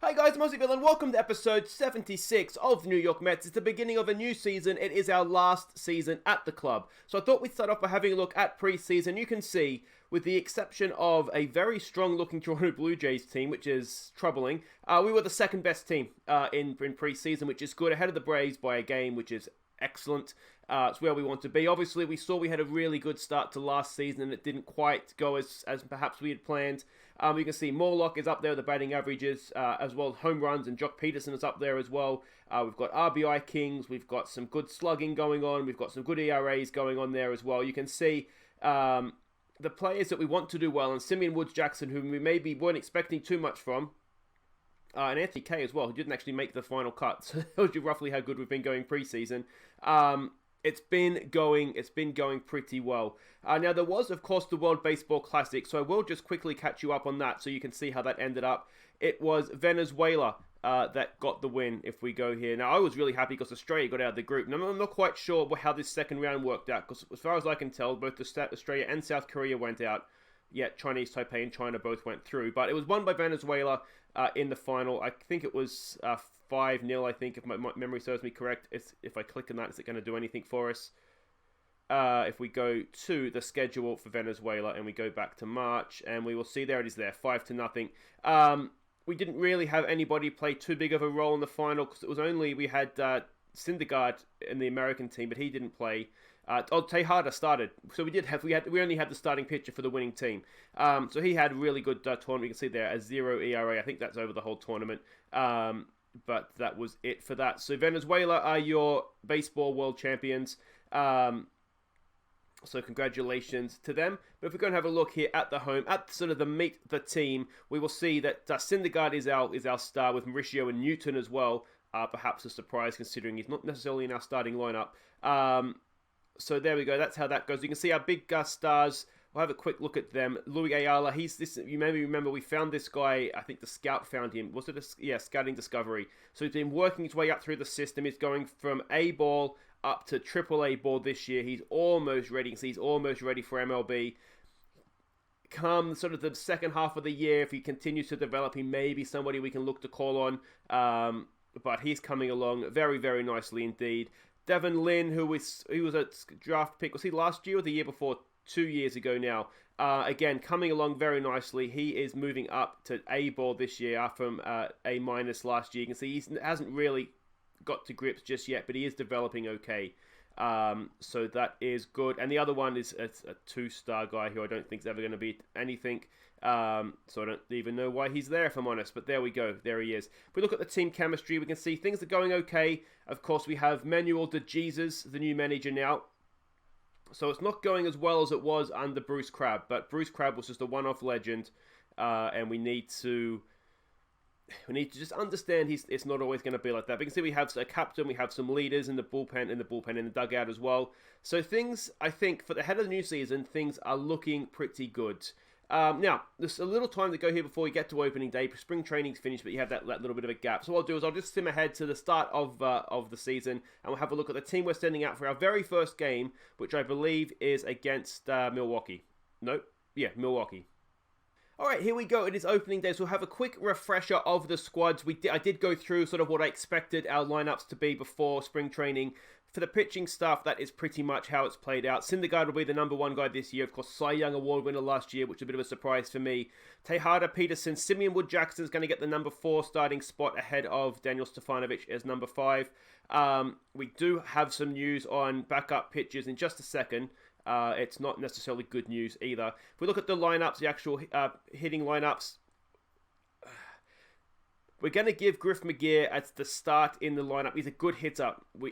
Hi guys, I'm Aussie and welcome to episode 76 of the New York Mets. It's the beginning of a new season. It is our last season at the club. So I thought we'd start off by having a look at preseason. You can see, with the exception of a very strong-looking Toronto Blue Jays team, which is troubling, we were the second best team in preseason, which is good, ahead of the Braves by a game, which is excellent. It's where we want to be. Obviously, we saw we had a really good start to last season and it didn't quite go as perhaps we had planned. You can see Morlock is up there with the batting averages, as well as home runs, and Jock Peterson is up there as well. We've got RBI kings, we've got some good slugging going on, we've got some good ERAs going on there as well. You can see the players that we want to do well, and Simeon Woods-Jackson, whom we maybe weren't expecting too much from, and Anthony Kay as well, who didn't actually make the final cut. So that tells you roughly how good we've been going preseason. It's been going pretty well. Now, there was, of course, the World Baseball Classic, so I will just quickly catch you up on that so you can see how that ended up. It was Venezuela that got the win, if we go here. Now, I was really happy because Australia got out of the group. Now, I'm not quite sure how this second round worked out, because as far as I can tell, both Australia and South Korea went out. Yeah, Chinese Taipei and China both went through. But it was won by Venezuela in the final. I think it was 5-0, I think, if my memory serves me correct. If I click on that, is it going to do anything for us? If we go to the schedule for Venezuela and we go back to March, and we will see there it is there, 5-0. We didn't really have anybody play too big of a role in the final, because it was only, we had Syndergaard in the American team, but he didn't play. Tejada started, so we only had the starting pitcher for the winning team. So he had a really good tournament. You can see there a 0 ERA. I think that's over the whole tournament. But that was it for that. So Venezuela are your baseball world champions. So congratulations to them. But if we're going to have a look here at the home, at sort of the meet the team, we will see that Syndergaard is our star, with Mauricio and Newton as well. Perhaps a surprise considering he's not necessarily in our starting lineup. So there we go. That's how that goes. You can see our big stars. We'll have a quick look at them. Louis Ayala. You maybe remember we found this guy. I think the scout found him. Was it scouting discovery? So he's been working his way up through the system. He's going from A ball up to AAA ball this year. He's almost ready. So he's almost ready for MLB. Come sort of the second half of the year, if he continues to develop, he may be somebody we can look to call on. But he's coming along very, very nicely indeed. Devin Lin, he was a draft pick, was he last year or the year before? 2 years ago now. Again, coming along very nicely. He is moving up to A ball this year from A minus last year. You can see he hasn't really got to grips just yet, but he is developing okay. So that is good. And the other one is a 2-star guy who I don't think is ever going to be anything. So I don't even know why he's there, if I'm honest. But there we go. There he is. If we look at the team chemistry, we can see things are going okay. Of course, we have Manuel de Jesus, the new manager now. So it's not going as well as it was under Bruce Crabb. But Bruce Crabb was just a one-off legend. And we need to just understand it's not always going to be like that. But you can see we have a captain, we have some leaders in the bullpen, in the dugout as well. So things, I think, for the head of the new season, things are looking pretty good. Now, there's a little time to go here before we get to opening day. Spring training's finished, but you have that little bit of a gap. So what I'll do is I'll just sim ahead to the start of the season, and we'll have a look at the team we're sending out for our very first game, which I believe is against Milwaukee. Nope. Yeah, Milwaukee. Alright, here we go. It is opening day, so we'll have a quick refresher of the squads. I did go through sort of what I expected our lineups to be before spring training. For the pitching stuff, that is pretty much how it's played out. Syndergaard will be the number one guy this year. Of course, Cy Young Award winner last year, which is a bit of a surprise for me. Tejada, Peterson, Simeon Woods-Jackson is going to get the number 4 starting spot ahead of Daniel Stefanovic as number 5. We do have some news on backup pitchers in just a second. It's not necessarily good news either. If we look at the lineups, the actual hitting lineups, we're going to give Griff McGear at the start in the lineup. He's a good hitter.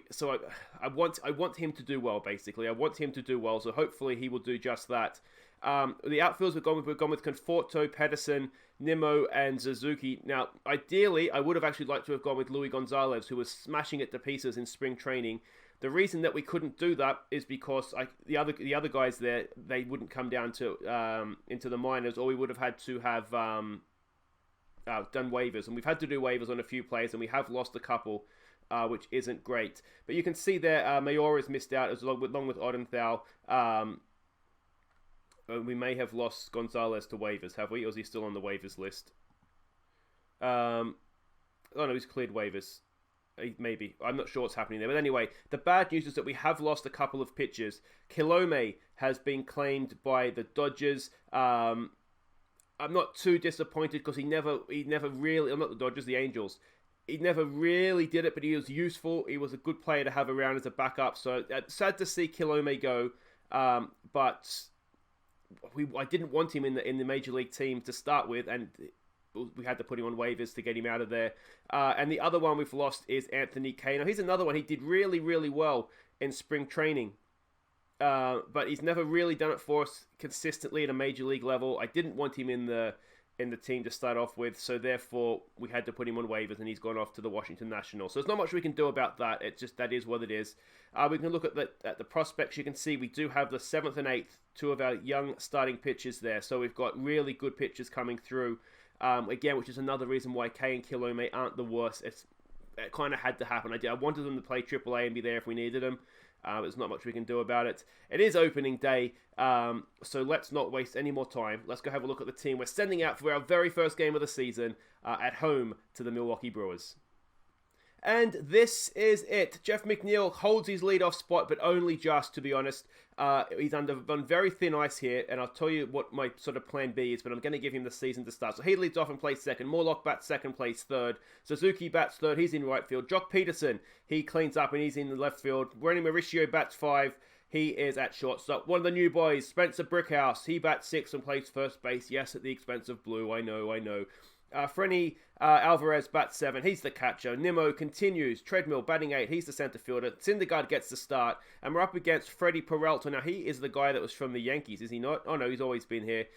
So I want him to do well, basically. I want him to do well, so hopefully he will do just that. The outfields we've gone with Conforto, Pedersen, Nimmo, and Suzuki. Now, ideally, I would have actually liked to have gone with Luis Gonzalez, who was smashing it to pieces in spring training. The reason that we couldn't do that is because the other guys there, they wouldn't come down to into the minors, or we would have had to have done waivers, and we've had to do waivers on a few players, and we have lost a couple, which isn't great. But you can see there, Mayor has missed out along with Odenthal. We may have lost Gonzalez to waivers, have we? Or is he still on the waivers list? Oh no, he's cleared waivers. Maybe. I'm not sure what's happening there. But anyway, the bad news is that we have lost a couple of pitchers. Kilome has been claimed by the Dodgers. I'm not too disappointed because he never really, not the Dodgers, the Angels. He never really did it, but he was useful. He was a good player to have around as a backup. So sad to see Kilome go, but I didn't want him in the major league team to start with, and we had to put him on waivers to get him out of there. And the other one we've lost is Anthony Kay. Now, he's another one. He did really, really well in spring training, but he's never really done it for us consistently at a major league level. I didn't want him in the team to start off with, so therefore we had to put him on waivers, and he's gone off to the Washington Nationals. So there's not much we can do about that. It's just that is what it is. We can look at the prospects. You can see we do have the 7th and 8th, two of our young starting pitchers there. So we've got really good pitchers coming through. Again, which is another reason why Kay and Kilome aren't the worst. It kind of had to happen. I wanted them to play AAA and be there if we needed them. There's not much we can do about it. It is opening day, so let's not waste any more time. Let's go have a look at the team we're sending out for our very first game of the season at home to the Milwaukee Brewers. And this is it. Jeff McNeil holds his leadoff spot, but only just, to be honest. He's on very thin ice here, and I'll tell you what my sort of plan B is, but I'm going to give him the season to start. So he leads off and plays second. Morlock bats second, plays third. Suzuki bats third. He's in right field. Jock Peterson, he cleans up, and he's in the left field. Rennie Mauricio bats 5. He is at shortstop. One of the new boys, Spencer Brickhouse, he bats 6 and plays first base. Yes, at the expense of blue. I know. Frenny Alvarez bats 7. He's the catcher. Nimmo continues. Treadmill batting 8. He's the center fielder. Syndergaard gets the start. And we're up against Freddie Peralta. Now, he is the guy that was from the Yankees, is he not? Oh, no, he's always been here.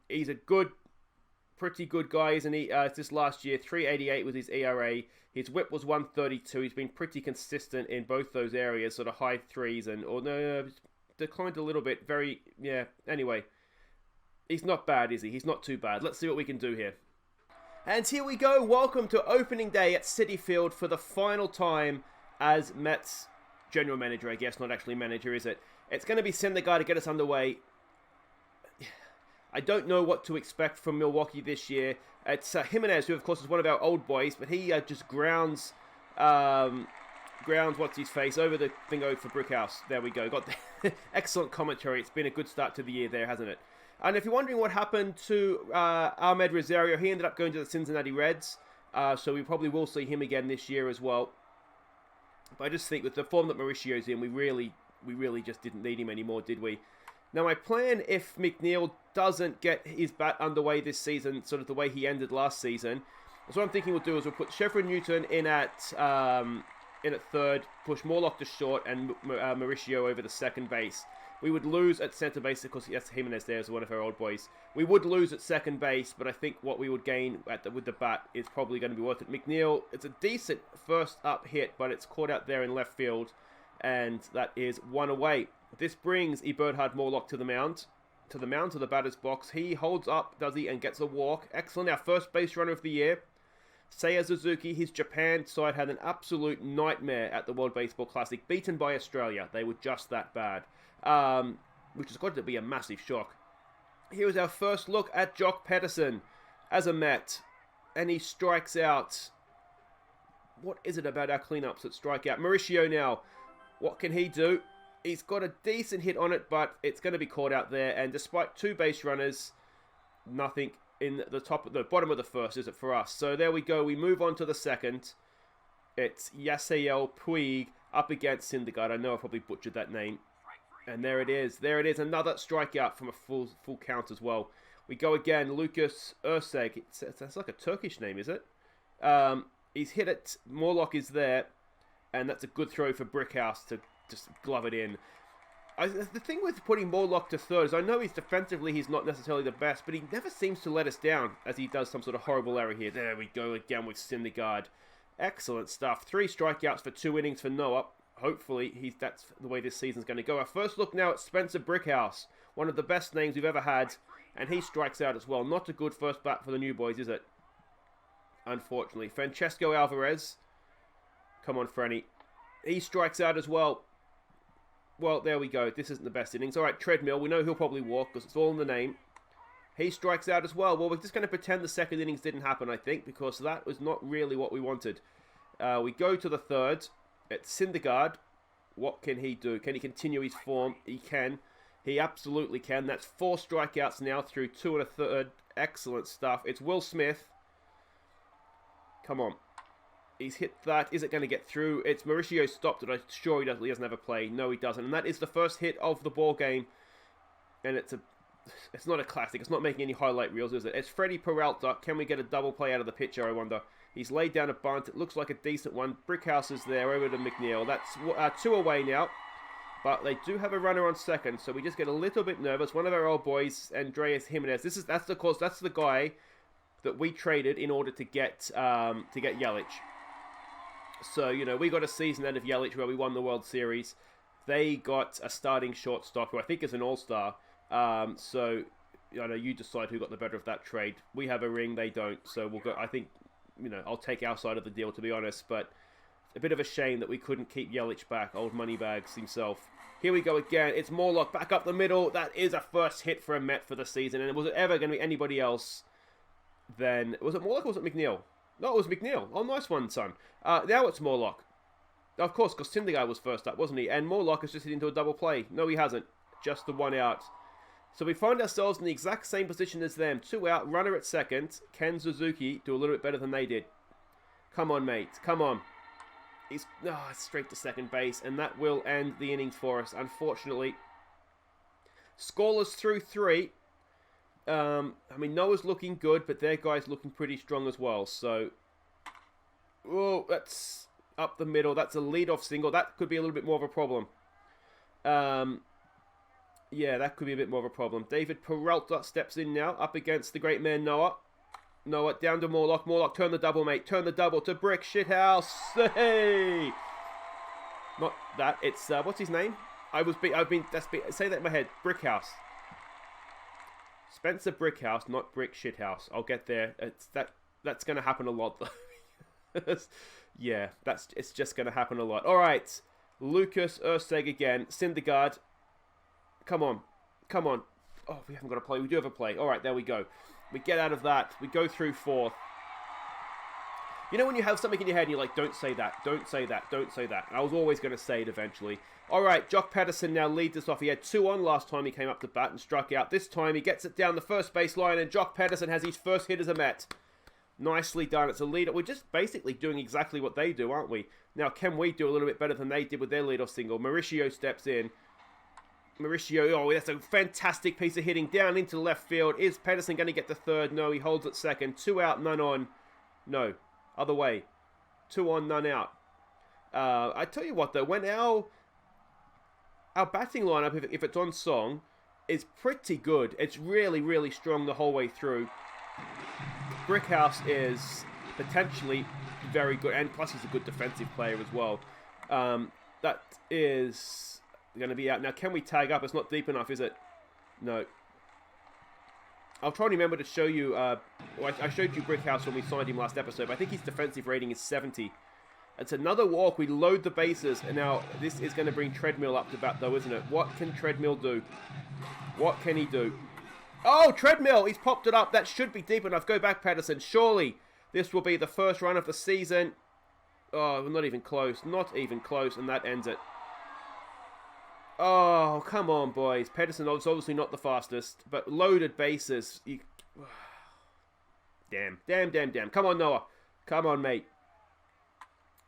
He's a pretty good guy, isn't he? This last year, 3.88 was his ERA. His whip was 132. He's been pretty consistent in both those areas, sort of high 3s. Declined a little bit. Anyway. He's not bad, is he? He's not too bad. Let's see what we can do here. And here we go. Welcome to opening day at Citi Field for the final time as Mets general manager, I guess. Not actually manager, is it? It's going to be Syndergaard to get us underway. I don't know what to expect from Milwaukee this year. It's Jimenez, who of course is one of our old boys, but he just grounds what's his face over the thingo for Brickhouse. There we go. Got the excellent commentary. It's been a good start to the year there, hasn't it? And if you're wondering what happened to Ahmed Rosario, he ended up going to the Cincinnati Reds. So we probably will see him again this year as well. But I just think with the form that Mauricio's in, we really just didn't need him anymore, did we? Now my plan, if McNeil doesn't get his bat underway this season, sort of the way he ended last season, so what I'm thinking we'll do is we'll put Sheffrin Newton in at third, push Morlock to short, and Mauricio over the second base. We would lose at center base, because yes, Jimenez there is one of our old boys. We would lose at second base, but I think what we would gain with the bat is probably going to be worth it. McNeil, it's a decent first up hit, but it's caught out there in left field, and that is 1 away. This brings Eberhard Morlock to the mound, to the batter's box. He holds up, does he, and gets a walk. Excellent, our first base runner of the year. Seiya Suzuki, his Japan side had an absolute nightmare at the World Baseball Classic, beaten by Australia. They were just that bad. Which has got to be a massive shock. Here is our first look at Jock Peterson as a Met, and he strikes out. What is it about our cleanups that strike out? Mauricio now, what can he do? He's got a decent hit on it, but it's going to be caught out there, and despite 2 base runners, nothing in the bottom of the first, is it, for us? So there we go, we move on to the second. It's Yasiel Puig up against Syndergaard. I know I probably butchered that name. And there it is. Another strikeout from a full count as well. We go again. Lucas Urseg. That's like a Turkish name, is it? He's hit it. Morlock is there. And that's a good throw for Brickhouse to just glove it in. The thing with putting Morlock to third is I know defensively he's not necessarily the best, but he never seems to let us down as he does some sort of horrible error here. There we go again with Syndergaard. Excellent stuff. 3 strikeouts for 2 innings for Noah. Hopefully, that's the way this season's going to go. Our first look now at Spencer Brickhouse, one of the best names we've ever had, and he strikes out as well. Not a good first bat for the new boys, is it? Unfortunately. Francesco Alvarez. Come on, Frenny. He strikes out as well. Well, there we go. This isn't the best innings. All right, Treadmill. We know he'll probably walk because it's all in the name. He strikes out as well. Well, we're just going to pretend the second innings didn't happen, I think, because that was not really what we wanted. We go to the third. It's Syndergaard. What can he do? Can he continue his form? He can. He absolutely can. That's 4 strikeouts now through 2 1/3. Excellent stuff. It's Will Smith. Come on. He's hit that. Is it going to get through? It's Mauricio stopped it. I'm sure he doesn't have a play. No, he doesn't. And that is the first hit of the ball game. And it's not a classic. It's not making any highlight reels, is it? It's Freddie Peralta. Can we get a double play out of the pitcher, I wonder? He's laid down a bunt. It looks like a decent one. Brickhouse is there over to McNeil. That's 2 away now. But they do have a runner on second, so we just get a little bit nervous. One of our old boys, Andreas Jimenez. That's the guy that we traded in order to get Yelich. So, we got a season out of Yelich where we won the World Series. They got a starting shortstop who I think is an all-star. So, you decide who got the better of that trade. We have a ring, they don't. So we'll go. I think, I'll take our side of the deal, to be honest. But a bit of a shame that we couldn't keep Yelich back. Old Moneybags himself. Here we go again. It's Morlock back up the middle. That is a first hit for a Met for the season. And was it ever going to be anybody else then? Was it Morlock or was it McNeil? No, it was McNeil. Oh, nice one, son. Now it's Morlock. Of course, because Syndergaard was first up, wasn't he? And Morlock has just hit into a double play. No, he hasn't. Just the 1 out. So we find ourselves in the exact same position as them. 2 out, runner at second. Ken Suzuki do a little bit better than they did. Come on, mate. Come on. It's straight to second base, and that will end the innings for us, unfortunately. Scoreless through 3. Noah's looking good, but their guy's looking pretty strong as well. So, that's up the middle. That's a leadoff single. That could be a little bit more of a problem. Yeah, that could be a bit more of a problem. David Peralta steps in now, up against the great man Noah. Noah down to Morlock. Morlock, turn the double, mate. Turn the double to Brick Shithouse. Hey! Not that. It's, what's his name? Say that in my head. Brickhouse. Spencer Brickhouse, not Brick Shithouse. I'll get there. That's going to happen a lot, though. Yeah, it's just going to happen a lot. All right. Lucas Ersteg again. Syndergaard. Come on. Come on. Oh, we haven't got a play. We do have a play. All right, there we go. We get out of that. We go through 4th. When you have something in your head and you're like, don't say that, don't say that, don't say that. And I was always going to say it eventually. All right, Jock Patterson now leads us off. He had 2 on last time he came up to bat and struck out. This time he gets it down the first base line and Jock Patterson has his first hit as a Met. Nicely done. It's a leader. We're just basically doing exactly what they do, aren't we? Now, can we do a little bit better than they did with their leadoff single? Mauricio steps in. Mauricio, that's a fantastic piece of hitting down into left field. Is Pedersen going to get the third? No, he holds at second. 2 out, none on. No, other way. 2 on, none out. I tell you what, though, when our batting lineup, if it's on song, is pretty good. It's really, really strong the whole way through. Brickhouse is potentially very good, and plus he's a good defensive player as well. That is going to be out. Now, can we tag up? It's not deep enough, is it? No. I'll try and remember to show you... I showed you Brickhouse when we signed him last episode, but I think his defensive rating is 70. It's another walk. We load the bases, and now this is going to bring Treadmill up to bat, though, isn't it? What can Treadmill do? What can he do? Oh, Treadmill! He's popped it up. That should be deep enough. Go back, Patterson. Surely this will be the first run of the season. Oh, not even close. Not even close, and that ends it. Oh, come on, boys. Pedersen is obviously not the fastest, but loaded bases. Damn. Come on, Noah. Come on, mate.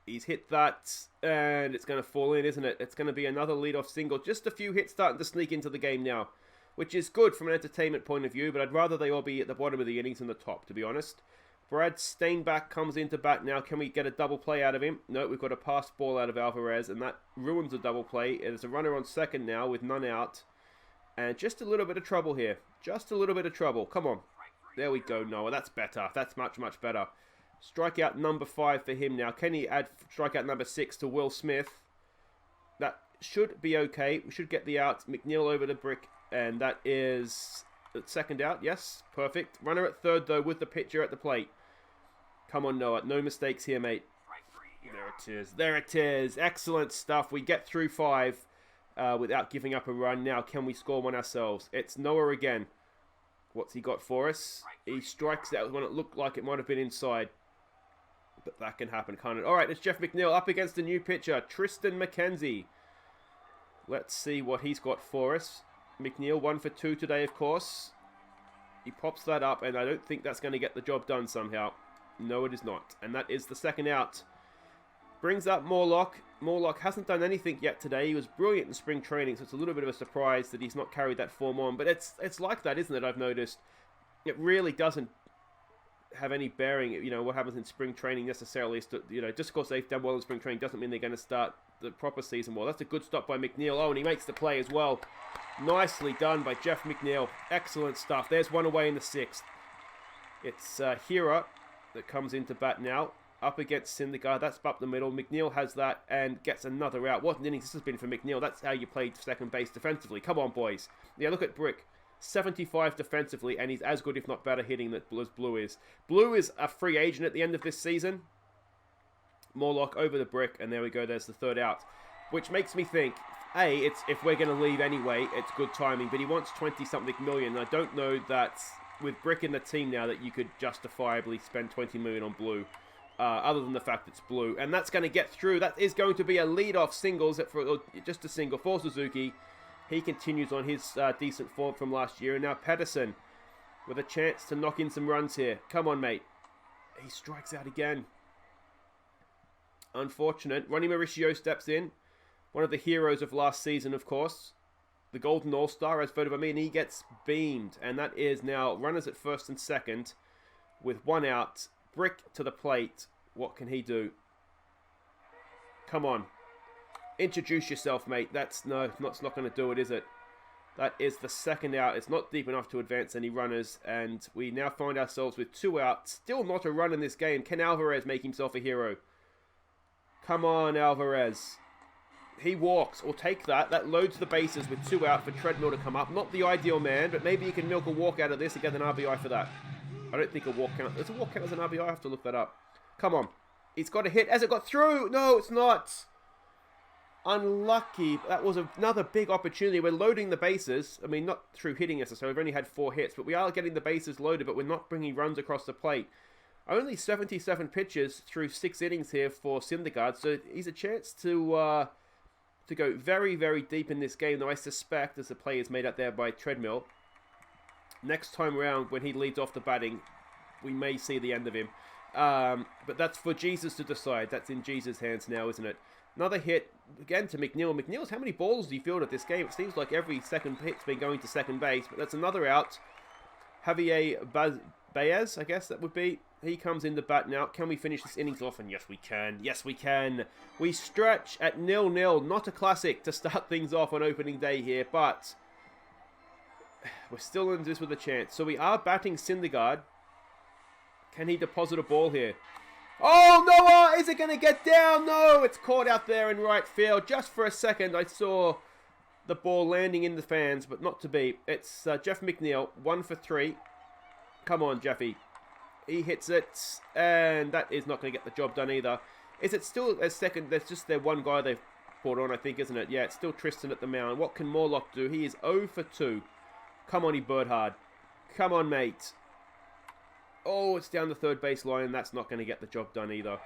He's hit that, and it's going to fall in, isn't it? It's going to be another leadoff single. Just a few hits starting to sneak into the game now, which is good from an entertainment point of view, but I'd rather they all be at the bottom of the innings than the top, to be honest. Brad Steinbach comes into bat now. Can we get a double play out of him? No, we've got a pass ball out of Alvarez, and that ruins a double play. There's a runner on second now with none out. And just a little bit of trouble here. Just a little bit of trouble. Come on. There we go, Noah. That's better. That's much, much better. Strikeout number 5 for him now. Can he add strikeout number 6 to Will Smith? That should be okay. We should get the out. McNeil over to Brick, and that is second out. Yes, perfect. Runner at third, though, with the pitcher at the plate. Come on, Noah. No mistakes here, mate. There it is. There it is. Excellent stuff. We get through 5 without giving up a run. Now, can we score one ourselves? It's Noah again. What's he got for us? He strikes out when it looked like it might have been inside. But that can happen, can't it? All right, it's Jeff McNeil up against the new pitcher, Tristan McKenzie. Let's see what he's got for us. McNeil 1 for 2 today, of course. He pops that up, and I don't think that's going to get the job done somehow. No, it is not. And that is the second out. Brings up Morlock. Morlock hasn't done anything yet today. He was brilliant in spring training, so it's a little bit of a surprise that he's not carried that form on. But it's like that, isn't it? I've noticed. It really doesn't have any bearing, what happens in spring training necessarily. Just because they've done well in spring training doesn't mean they're going to start the proper season well. That's a good stop by McNeil. Oh, and he makes the play as well. Nicely done by Jeff McNeil. Excellent stuff. There's one away in the 6th. It's Hira that comes into bat now. Up against Syndergaard. That's up the middle. McNeil has that and gets another out. What an innings this has been for McNeil. That's how you played second base defensively. Come on, boys. Yeah, look at Brick. 75 defensively, and he's as good, if not better, hitting that as Blue is. Blue is a free agent at the end of this season. Morlock over the Brick, and there we go. There's the third out. Which makes me think, it's if we're going to leave anyway, it's good timing. But he wants 20-something million. I don't know that with Brick in the team now that you could justifiably spend 20 million on Blue. Other than the fact it's Blue. And that's going to get through. That is going to be a lead-off single, just a single for Suzuki. He continues on his decent form from last year. And now Pedersen with a chance to knock in some runs here. Come on, mate. He strikes out again. Unfortunate. Ronnie Mauricio steps in. One of the heroes of last season, of course. The Golden All-Star, as voted by me. And he gets beamed. And that is now runners at first and second with one out. Brick to the plate. What can he do? Come on. Introduce yourself, mate. That's not going to do it, is it? That is the second out. It's not deep enough to advance any runners. And we now find ourselves with 2 out. Still not a run in this game. Can Alvarez make himself a hero? Come on, Alvarez. He walks. Or take that. That loads the bases with 2 out for Treadmill to come up. Not the ideal man, but maybe you can milk a walk out of this and get an RBI for that. I don't think a walk count. Does a walk count as an RBI? I have to look that up. Come on. He's got a hit. Has it got through? No, it's not. Unlucky. That was another big opportunity. We're loading the bases. I mean, not through hitting necessarily. We've only had 4 hits, but we are getting the bases loaded, but we're not bringing runs across the plate. Only 77 pitches through 6 innings here for Syndergaard, so he's a chance to go very, very deep in this game, though I suspect, as the play is made out there by Treadmill, next time around when he leads off the batting, we may see the end of him. But that's for Jesus to decide. That's in Jesus' hands now, isn't it? Another hit, again, to McNeil. McNeil's how many balls do you field at this game? It seems like every second hit's been going to second base, but that's another out. Javier Baez, I guess that would be. He comes in the bat now. Can we finish this innings off? And yes, we can. Yes, we can. We stretch at 0-0. Not a classic to start things off on opening day here, but we're still in this with a chance. So we are batting Syndergaard. Can he deposit a ball here? Oh, Noah! Is it going to get down? No, it's caught out there in right field. Just for a second, I saw the ball landing in the fans, but not to be. It's Jeff McNeil, 1 for 3. Come on, Jeffy. He hits it, and that is not going to get the job done either. Is it still a second? There's just their one guy they've brought on, I think, isn't it? Yeah, it's still Tristan at the mound. What can Morlock do? He is 0 for 2. Come on, he bird hard. Come on, mate. Oh, it's down the third base line, and that's not going to get the job done either.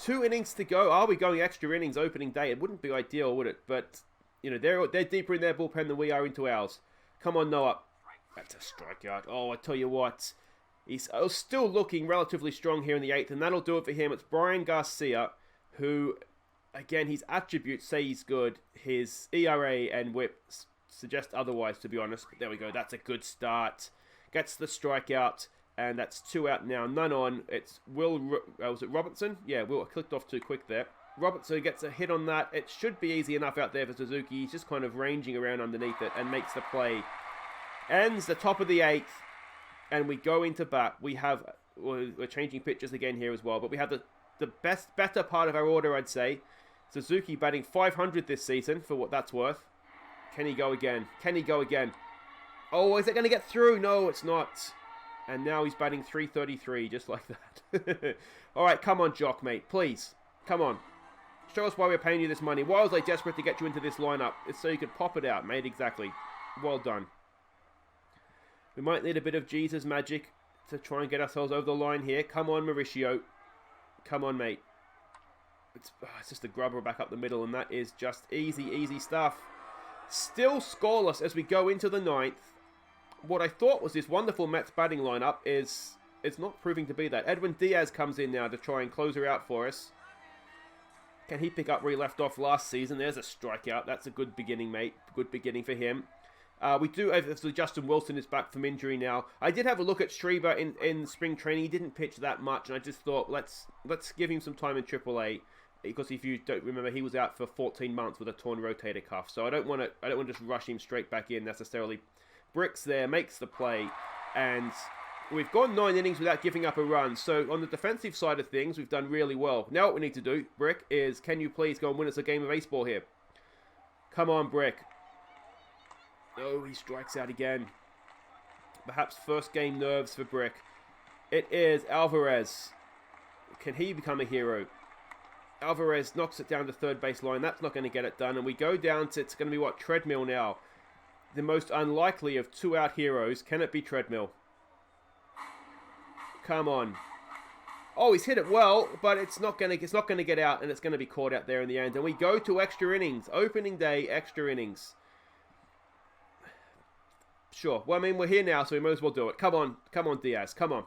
2 innings to go. Are we going extra innings opening day? It wouldn't be ideal, would it? But, they're deeper in their bullpen than we are into ours. Come on, Noah. That's a strikeout. Oh, I tell you what. He's still looking relatively strong here in the 8th, and that'll do it for him. It's Brian Garcia, who, again, his attributes say he's good. His ERA and whip suggest otherwise, to be honest. But there we go. That's a good start. Gets the strikeout, and that's 2 out now. None on. It's Will. Was it Robertson? Yeah, Will. I clicked off too quick there. Robertson gets a hit on that. It should be easy enough out there for Suzuki. He's just kind of ranging around underneath it and makes the play. Ends the top of the 8th, and we go into bat. We're changing pitches again here as well, but we have the better part of our order, I'd say. Suzuki batting 500 this season, for what that's worth. Can he go again? Can he go again? Oh, is it going to get through? No, it's not. And now he's batting 333, just like that. All right, come on, Jock, mate. Please. Come on. Show us why we're paying you this money. Why was I desperate to get you into this lineup? It's so you could pop it out, mate. Exactly. Well done. We might need a bit of Jesus magic to try and get ourselves over the line here. Come on, Mauricio. Come on, mate. It's just a grubber back up the middle, and that is just easy, easy stuff. Still scoreless as we go into the 9th. What I thought was this wonderful Mets batting lineup is it's not proving to be that. Edwin Diaz comes in now to try and close her out for us. Can he pick up where he left off last season? There's a strikeout. That's a good beginning, mate. Good beginning for him. We do, obviously, Justin Wilson is back from injury now. I did have a look at Schreiber in spring training. He didn't pitch that much, and I just thought, let's give him some time in AAA. Because if you don't remember, he was out for 14 months with a torn rotator cuff. So I don't want to just rush him straight back in necessarily. Bricks there, makes the play, and we've gone 9 innings without giving up a run. So on the defensive side of things, we've done really well. Now what we need to do, Brick, is can you please go and win us a game of baseball here? Come on, Brick. Oh, he strikes out again. Perhaps first game nerves for Brick. It is Alvarez. Can he become a hero? Alvarez knocks it down to third base line. That's not going to get it done. And we go down to, it's going to be what, Treadmill now. The most unlikely of 2-out heroes. Can it be Treadmill? Come on. Oh, he's hit it well, but it's not going to get out, and it's going to be caught out there in the end. And we go to extra innings. Opening day, extra innings. Sure. Well, I mean, we're here now, so we might as well do it. Come on, Diaz. Come on.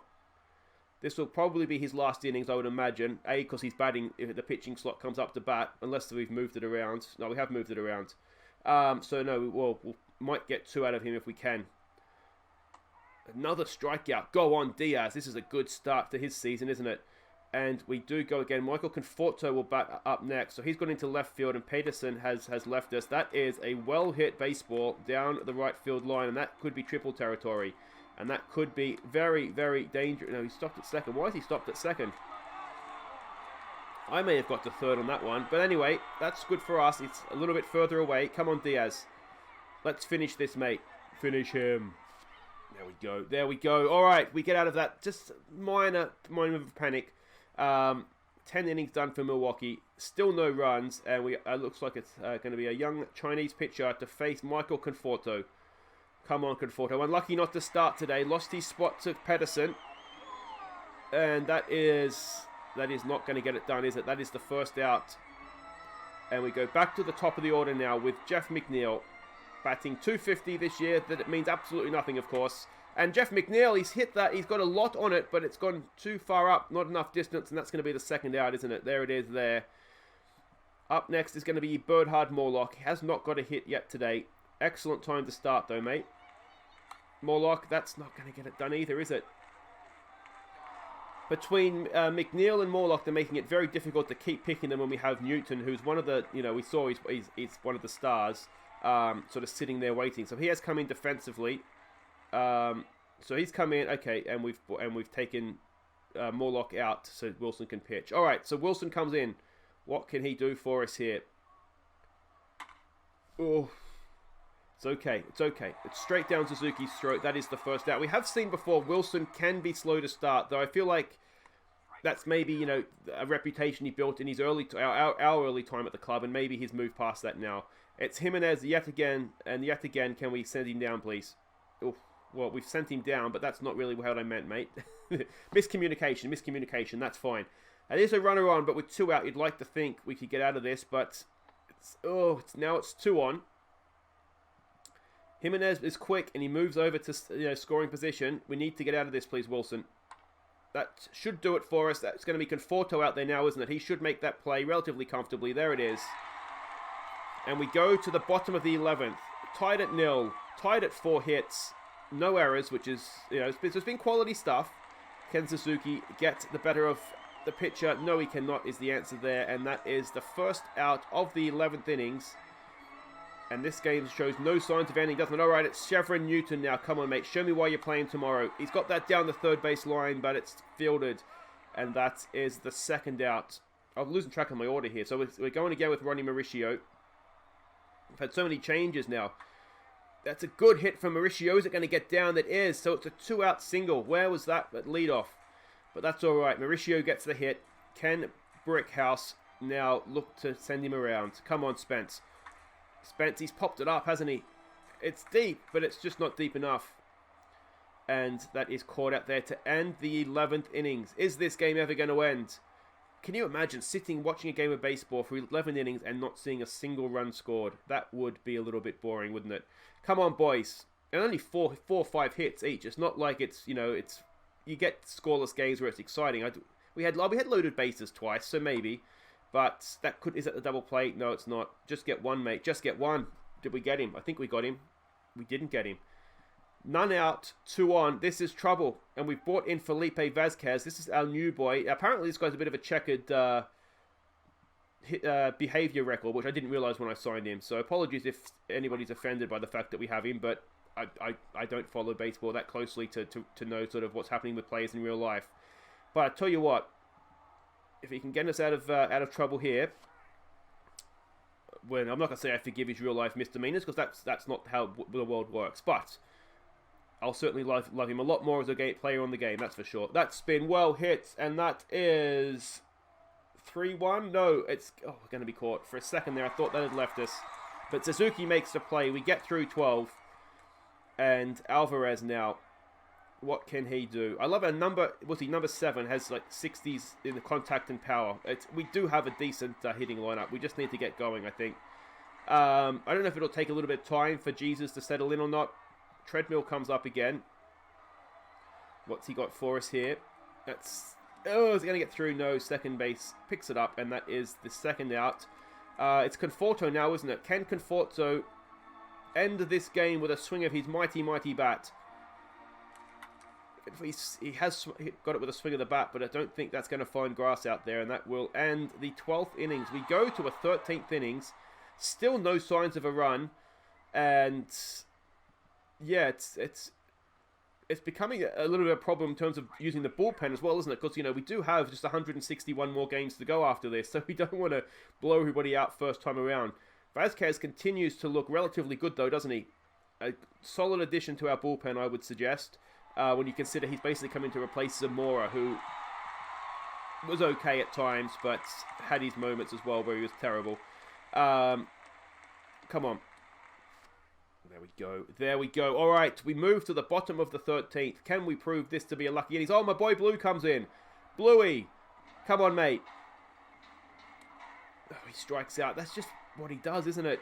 This will probably be his last innings, I would imagine. A, because he's batting if the pitching slot comes up to bat, unless we've moved it around. No, we have moved it around. So no, we might get 2 out of him if we can. Another strikeout. Go on, Diaz. This is a good start to his season, isn't it? And we do go again. Michael Conforto will bat up next. So he's gone into left field, and Peterson has left us. That is a well-hit baseball down the right field line, and that could be triple territory. And that could be very, very dangerous. No, he stopped at second. Why has he stopped at second? I may have got to third on that one. But anyway, that's good for us. It's a little bit further away. Come on, Diaz. Let's finish this, mate. Finish him. There we go. There we go. All right, we get out of that. Just minor panic. 10 innings done for Milwaukee. Still no runs. And looks like it's going to be a young Chinese pitcher to face Michael Conforto. Come on, Conforto. Unlucky not to start today. Lost his spot to Pedersen. And that is not going to get it done, is it? That is the first out. And we go back to the top of the order now with Jeff McNeil. Batting .250 this year. That it means absolutely nothing, of course. And Jeff McNeil, he's hit that. He's got a lot on it, but it's gone too far up. Not enough distance, and that's going to be the second out, isn't it? There it is there. Up next is going to be Bernhard Morlock. Has not got a hit yet today. Excellent time to start, though, mate. Morlock, that's not going to get it done either, is it? Between McNeil and Morlock, they're making it very difficult to keep picking them when we have Newton, who's one of the, we saw he's one of the stars, sort of sitting there waiting. So he has come in defensively. So he's come in, okay, and we've taken Morlock out so Wilson can pitch. All right, so Wilson comes in. What can he do for us here? Oh. It's okay. It's okay. It's straight down Suzuki's throat. That is the first out. We have seen before Wilson can be slow to start, though I feel like that's maybe, a reputation he built in his our early time at the club, and maybe he's moved past that now. It's Jimenez yet again, and yet again, can we send him down, please? Oof. Well, we've sent him down, but that's not really what I meant, mate. Miscommunication, that's fine. It is a runner on, but with 2 out, you'd like to think we could get out of this, but now it's 2 on. Jimenez is quick, and he moves over to scoring position. We need to get out of this, please, Wilson. That should do it for us. That's going to be Conforto out there now, isn't it? He should make that play relatively comfortably. There it is. And we go to the bottom of the 11th. Tied at 0. Tied at 4 hits. No errors, which is, it's been quality stuff. Can Suzuki get the better of the pitcher? No, he cannot, is the answer there. And that is the first out of the 11th innings. And this game shows no signs of ending, doesn't it? All right, it's Chevron Newton now. Come on, mate. Show me why you're playing tomorrow. He's got that down the third base line, but it's fielded. And that is the second out. I'm losing track of my order here. So we're going again with Ronnie Mauricio. We've had so many changes now. That's a good hit from Mauricio. Is it going to get down? That is. So it's a 2-out single. Where was that? At leadoff. But that's all right. Mauricio gets the hit. Ken Brickhouse now look to send him around. Come on, Spence. Spence, he's popped it up, hasn't he? It's deep, but it's just not deep enough. And that is caught out there to end the 11th innings. Is this game ever going to end? Can you imagine sitting watching a game of baseball for 11 innings and not seeing a single run scored? That would be a little bit boring, wouldn't it? Come on, boys. And only four or five hits each. It's not like it's, you get scoreless games where it's exciting. We had loaded bases twice, so maybe. But is that the double play? No, it's not. Just get one, mate. Just get one. Did we get him? I think we got him. We didn't get him. None out, 2 on. This is trouble. And we've brought in Felipe Vazquez. This is our new boy. Apparently this guy's a bit of a checkered behavior record, which I didn't realize when I signed him. So apologies if anybody's offended by the fact that we have him, but I don't follow baseball that closely to know sort of what's happening with players in real life. But I tell you what, if he can get us out of trouble here, when I'm not going to say I forgive his real life misdemeanors, because that's not how the world works, but I'll certainly love him a lot more as a player on the game, that's for sure. That spin well hit, and that is 3-1. No, it's we're going to be caught. For a second there, I thought that had left us. But Suzuki makes the play. We get through 12. And Alvarez now, what can he do? I love our number 7 has like 60s in the contact and power. We do have a decent hitting lineup. We just need to get going, I think. I don't know if it'll take a little bit of time for Jesus to settle in or not. Treadmill comes up again. What's he got for us here? Is he going to get through? No, second base picks it up, and that is the second out. It's Conforto now, isn't it? Can Conforto end this game with a swing of his mighty, mighty bat? He has got it with a swing of the bat, but I don't think that's going to find grass out there, and that will end the 12th innings. We go to a 13th innings. Still no signs of a run, and yeah, it's becoming a little bit of a problem in terms of using the bullpen as well, isn't it? Because, we do have just 161 more games to go after this, so we don't want to blow everybody out first time around. Vazquez continues to look relatively good, though, doesn't he? A solid addition to our bullpen, I would suggest, when you consider he's basically coming to replace Zamora, who was okay at times, but had his moments as well where he was terrible. Come on. There we go. All right, we move to the bottom of the 13th. Can we prove this to be a lucky innings? Oh, my boy Blue comes in. Bluey, come on, mate. Oh, he strikes out. That's just what he does, isn't it?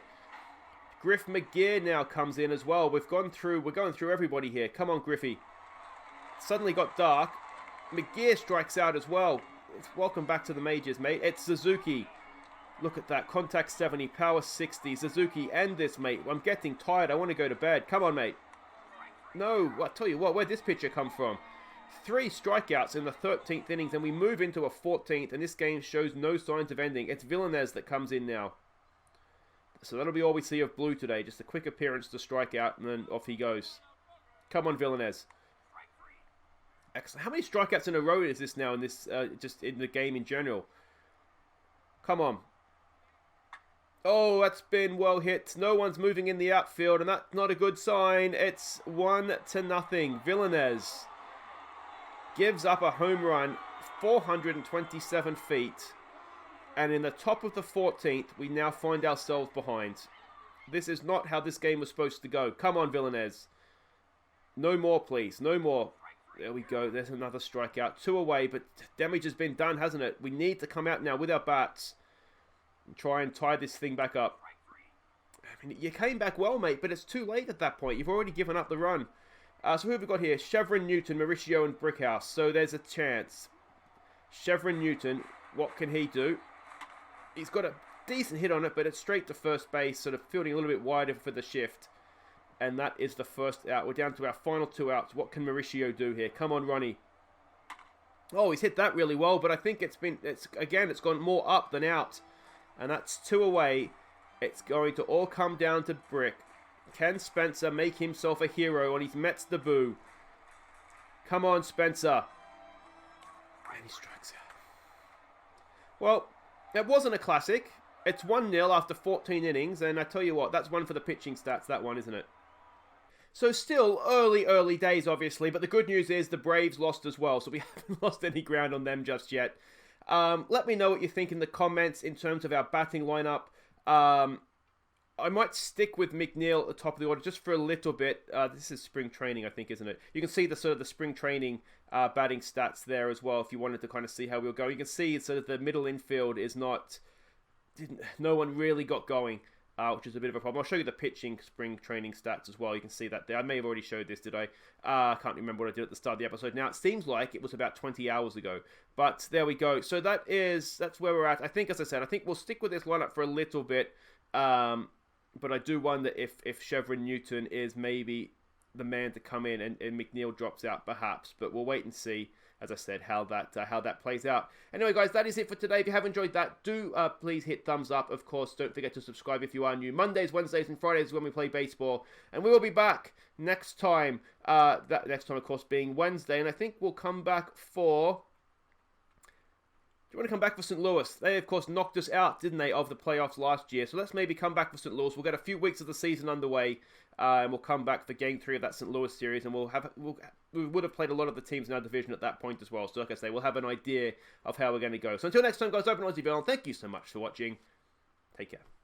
Griff McGear now comes in as well. We're going through everybody here. Come on, Griffey. Suddenly got dark. McGear strikes out as well. Welcome back to the majors, mate. It's Suzuki. Look at that. Contact 70, power 60. Suzuki, end this, mate. I'm getting tired. I want to go to bed. Come on, mate. No, I tell you what, where'd this pitcher come from? 3 strikeouts in the 13th innings, and we move into a 14th, and this game shows no signs of ending. It's Villanez that comes in now. So that'll be all we see of Blue today. Just a quick appearance to strike out, and then off he goes. Come on, Villanez. Excellent. How many strikeouts in a row is this now in this, just in the game in general? Come on. Oh, that's been well hit. No one's moving in the outfield, and that's not a good sign. It's 1-0. Villanez gives up a home run, 427 feet. And in the top of the 14th, we now find ourselves behind. This is not how this game was supposed to go. Come on, Villanez. No more, please. No more. There we go. There's another strikeout. 2 away, but damage has been done, hasn't it? We need to come out now with our bats and try and tie this thing back up. I mean, you came back well, mate, but it's too late at that point. You've already given up the run. So who have we got here? Chevron Newton, Mauricio, and Brickhouse. So there's a chance. Chevron Newton, what can he do? He's got a decent hit on it, but it's straight to first base, sort of fielding a little bit wider for the shift. And that is the first out. We're down to our final 2 outs. What can Mauricio do here? Come on, Ronnie. Oh, he's hit that really well, but I think it's gone more up than out. And that's 2 away. It's going to all come down to Brick. Can Spencer make himself a hero on his Mets debut? Come on, Spencer. And he strikes out. Well, it wasn't a classic. It's 1-0 after 14 innings, and I tell you what, that's one for the pitching stats, that one, isn't it? So still early days, obviously, but the good news is the Braves lost as well, so we haven't lost any ground on them just yet. Let me know what you think in the comments in terms of our batting lineup. I might stick with McNeil at the top of the order just for a little bit. This is spring training, I think, isn't it? You can see the sort of the spring training batting stats there as well if you wanted to kind of see how we'll go. You can see sort of the middle infield is no one really got going, which is a bit of a problem. I'll show you the pitching spring training stats as well. You can see that there. I may have already showed this, did I? I can't remember what I did at the start of the episode. Now, it seems like it was about 20 hours ago, but there we go. So that's where we're at. I think, as I said, I think we'll stick with this lineup for a little bit. But I do wonder if Chevron Newton is maybe the man to come in and McNeil drops out perhaps. But we'll wait and see, as I said, how that plays out. Anyway, guys, that is it for today. If you have enjoyed that, do please hit thumbs up. Of course, don't forget to subscribe if you are new. Mondays, Wednesdays, and Fridays is when we play baseball. And we will be back next time. That next time, of course, being Wednesday. And I think we'll come back for... Do you want to come back for St. Louis? They, of course, knocked us out, didn't they, of the playoffs last year. So let's maybe come back for St. Louis. We'll get a few weeks of the season underway, and we'll come back for Game 3 of that St. Louis series, and we would have played a lot of the teams in our division at that point as well. So like I say, we'll have an idea of how we're going to go. So until next time, guys, Open Aussie Bell, thank you so much for watching. Take care.